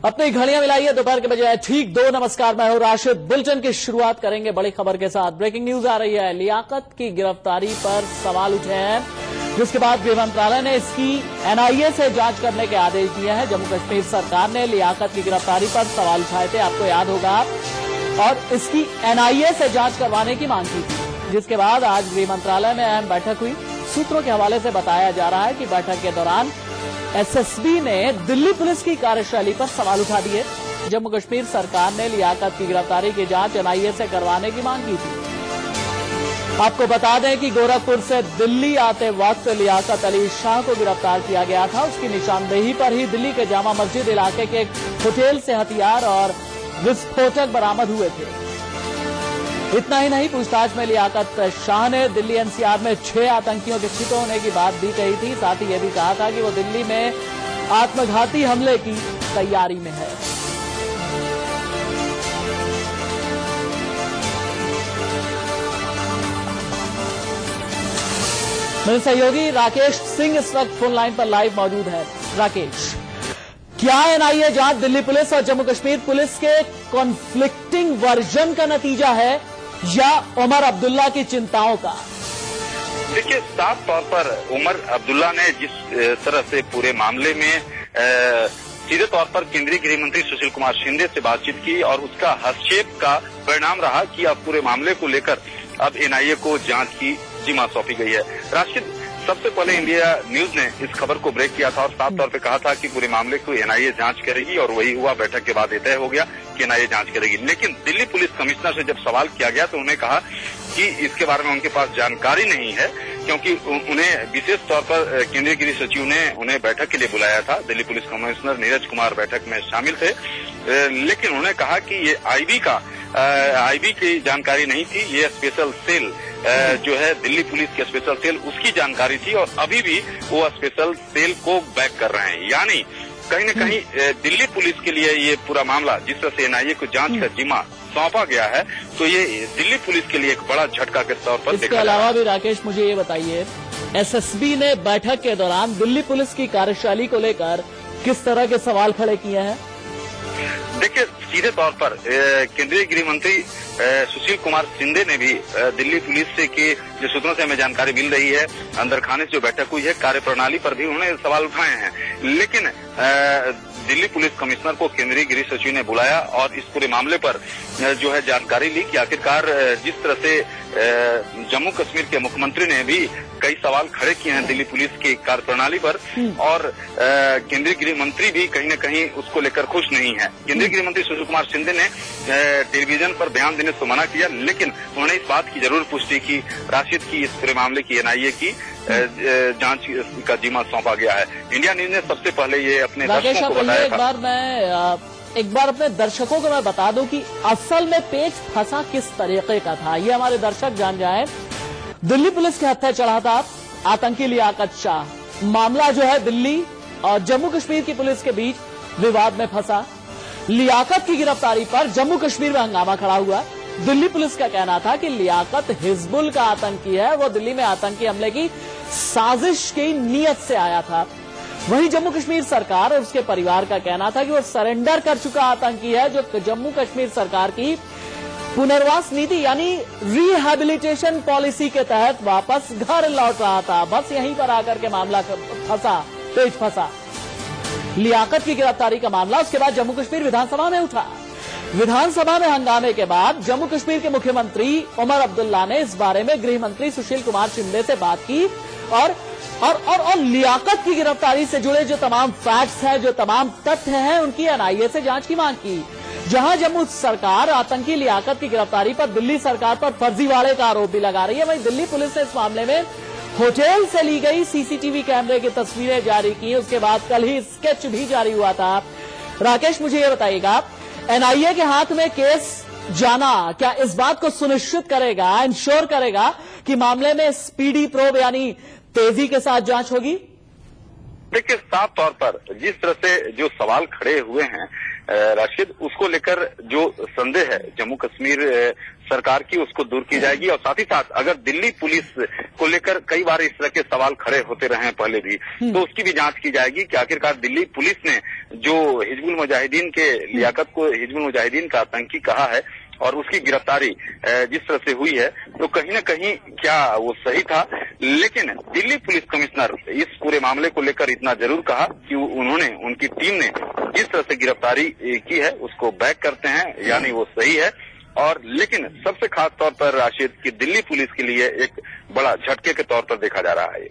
अपनी घड़ियां मिलाइए, दोपहर के बजे ठीक 2। नमस्कार, मैं हूं राशिद। बुलेटिन की शुरुआत करेंगे बड़ी खबर के साथ। ब्रेकिंग न्यूज आ रही है, लियाकत की गिरफ्तारी पर सवाल उठे हैं, जिसके बाद गृह मंत्रालय ने इसकी एनआईए से जांच करने के आदेश दिए हैं। जम्मू कश्मीर सरकार ने लियाकत की गिरफ्तारी पर सवाल उठाए थे, आपको याद होगा, और इसकी एनआईए से जांच करवाने की मांग की थी, जिसके बाद आज गृह मंत्रालय में अहम बैठक हुई। सूत्रों के हवाले से बताया जा रहा है कि बैठक के दौरान एसएसबी ने दिल्ली पुलिस की कार्यशैली पर सवाल उठा दिए। जम्मू कश्मीर सरकार ने लियाकत की गिरफ्तारी की जांच एनआईए से करवाने की मांग की थी। आपको बता दें कि गोरखपुर से दिल्ली आते वक्त लियाकत अली शाह को गिरफ्तार किया गया था। उसकी निशानदेही पर ही दिल्ली के जामा मस्जिद इलाके के एक होटल से हथियार और विस्फोटक बरामद हुए थे। इतना ही नहीं, पूछताछ में लियाकत शाह ने दिल्ली एनसीआर में 6 आतंकियों के छिपे होने की बात भी कही थी। साथ ही यह भी कहा था कि वो दिल्ली में आत्मघाती हमले की तैयारी में है। मेरे सहयोगी राकेश सिंह इस वक्त फोन लाइन पर लाइव मौजूद है। राकेश, क्या एनआईए जांच दिल्ली पुलिस और जम्मू कश्मीर पुलिस के कॉन्फ्लिक्टिंग वर्जन का नतीजा है या उमर अब्दुल्ला की चिंताओं का? देखिए, साफ तौर पर उमर अब्दुल्ला ने जिस तरह से पूरे मामले में सीधे तौर पर केंद्रीय गृह मंत्री सुशील कुमार शिंदे से बातचीत की और उसका हस्तक्षेप का परिणाम रहा कि अब पूरे मामले को लेकर अब एनआईए को जांच की जिम्मा सौंपी गई है। राशिद, सबसे पहले इंडिया न्यूज ने इस खबर को ब्रेक किया था और साफ तौर पे कहा था कि पूरे मामले को एनआईए जांच करेगी, और वही हुआ। बैठक के बाद तय हो गया कि एनआईए जांच करेगी। लेकिन दिल्ली पुलिस कमिश्नर से जब सवाल किया गया तो उन्होंने कहा कि इसके बारे में उनके पास जानकारी नहीं है, क्योंकि उन्हें विशेष तौर पर केंद्रीय गृह सचिव ने उन्हें बैठक के लिए बुलाया था। दिल्ली पुलिस कमिश्नर नीरज कुमार बैठक में शामिल थे, लेकिन उन्होंने कहा कि ये आईबी की जानकारी नहीं थी। ये स्पेशल सेल जो है दिल्ली पुलिस के स्पेशल सेल, उसकी जानकारी थी, और अभी भी वो स्पेशल सेल को बैक कर रहे हैं। यानी कहीं न कहीं दिल्ली पुलिस के लिए ये पूरा मामला, जिस तरह से एनआईए को जांच का जिम्मा सौंपा गया है, तो ये दिल्ली पुलिस के लिए एक बड़ा झटका के तौर पर। इसके अलावा भी राकेश, मुझे ये बताइए, एसएसबी ने बैठक के दौरान दिल्ली पुलिस की कार्यशैली को लेकर किस तरह के सवाल खड़े किए हैं? देखिए, सीधे तौर पर केंद्रीय गृह मंत्री सुशील कुमार शिंदे ने भी दिल्ली पुलिस से के जो सूत्रों से हमें जानकारी मिल रही है, अंदर खाने से जो बैठक हुई है, कार्यप्रणाली पर भी उन्होंने सवाल उठाए हैं। लेकिन दिल्ली पुलिस कमिश्नर को केंद्रीय गृह सचिव ने बुलाया और इस पूरे मामले पर जो है जानकारी ली कि आखिरकार जिस तरह से जम्मू कश्मीर के मुख्यमंत्री ने भी कई सवाल खड़े किए हैं दिल्ली पुलिस की कार्यप्रणाली पर, और केंद्रीय गृह मंत्री भी कहीं न कहीं उसको लेकर खुश नहीं है। केंद्रीय गृह मंत्री सुशील कुमार शिंदे ने टेलीविजन पर बयान देने से मना किया, लेकिन उन्होंने इस बात की जरूर पुष्टि की राशिद की इस पूरे मामले की एनआईए की जांच का जिम्मा सौंपा गया है। इंडिया न्यूज ने सबसे पहले ये अपने दर्शकों को बताया था। एक बार अपने दर्शकों को मैं बता दूं कि असल में पेच फंसा किस तरीके का था, ये हमारे दर्शक जान जाएं। दिल्ली पुलिस के हत्थे चढ़ा था आतंकी लियाकत शाह। मामला जो है दिल्ली और जम्मू कश्मीर की पुलिस के बीच विवाद में फंसा। लियाकत की गिरफ्तारी पर जम्मू कश्मीर में हंगामा खड़ा हुआ। दिल्ली पुलिस का कहना था कि लियाकत हिजबुल का आतंकी है, वो दिल्ली में आतंकी हमले की साजिश की नीयत से आया था। वहीं जम्मू कश्मीर सरकार और उसके परिवार का कहना था कि वो सरेंडर कर चुका आतंकी है, जो जम्मू कश्मीर सरकार की पुनर्वास नीति यानी रिहैबिलिटेशन पॉलिसी के तहत वापस घर लौट रहा था। बस यहीं पर आकर के मामला पेच फंसा। लियाकत की गिरफ्तारी का मामला उसके बाद जम्मू कश्मीर विधानसभा में उठा। विधानसभा में हंगामे के बाद जम्मू कश्मीर के मुख्यमंत्री उमर अब्दुल्ला ने इस बारे में गृह मंत्री सुशील कुमार शिंदे से बात की और लियाकत की गिरफ्तारी से जुड़े जो तमाम फैक्ट्स हैं, जो तमाम तथ्य हैं, उनकी एनआईए से जांच की मांग की। जहां जम्मू सरकार आतंकी लियाकत की गिरफ्तारी पर दिल्ली सरकार पर फर्जीवाड़े का आरोप भी लगा रही है, वहीं दिल्ली पुलिस ने इस मामले में होटल से ली गई सीसीटीवी कैमरे की तस्वीरें जारी की। उसके बाद कल ही स्केच भी जारी हुआ था। राकेश, मुझे ये बताइएगा, एनआईए के हाथ में केस जाना क्या इस बात को सुनिश्चित करेगा, इंश्योर करेगा कि मामले में स्पीडी प्रोब यानी तेजी के साथ जांच होगी? देखिए, साफ तौर पर जिस तरह से जो सवाल खड़े हुए हैं राशिद, उसको लेकर जो संदेह है जम्मू कश्मीर सरकार की, उसको दूर की जाएगी। और साथ ही साथ अगर दिल्ली पुलिस को लेकर कई बार इस तरह के सवाल खड़े होते रहे हैं पहले भी, तो उसकी भी जांच की जाएगी कि आखिरकार दिल्ली पुलिस ने जो हिजबुल मुजाहिदीन के लियाकत को हिजबुल मुजाहिदीन का आतंकी कहा है और उसकी गिरफ्तारी जिस तरह से हुई है, तो कहीं न कहीं क्या वो सही था। लेकिन दिल्ली पुलिस कमिश्नर इस पूरे मामले को लेकर इतना जरूर कहा कि उन्होंने, उनकी टीम ने जिस तरह से गिरफ्तारी की है उसको बैक करते हैं, यानी वो सही है। और लेकिन सबसे खास तौर पर राशिद, कि दिल्ली पुलिस के लिए एक बड़ा झटके के तौर पर देखा जा रहा है।